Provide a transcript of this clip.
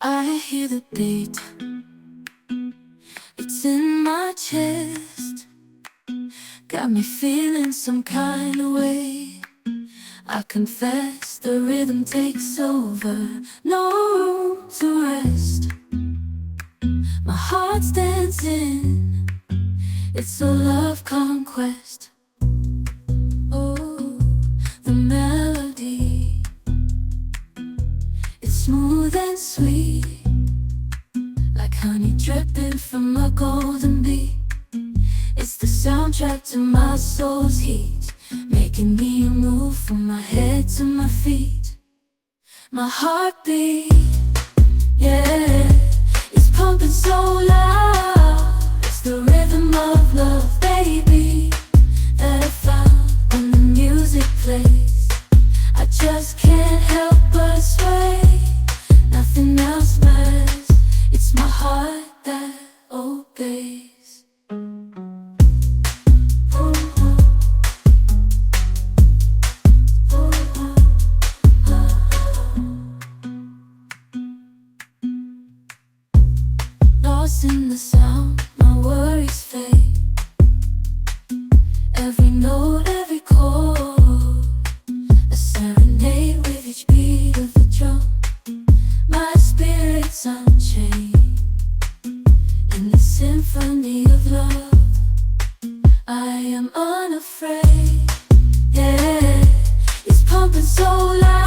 I hear the beat, it's in my chest, got me feeling some kind of way. I confess the rhythm takes over, no room to rest. My heart's dancing, it's a love conquest. Oh, the melody, it's smooth and sweet, like honey dripping from a golden bee. It's the soundtrack to my soul's heat, making me move from my head to my feet. My heartbeat, yeah, it's pumping so loud. It's the rhythm of love, baby, that I found when the music plays. I just can't help but sway, nothing else matters. It's my heart that obeys. Lost in the sound, my worries fade. Every note, every chord, a serenade with each beat of the drum. My spirit's unchained in the symphony of love. I am unafraid, yeah, it's pumping so loud.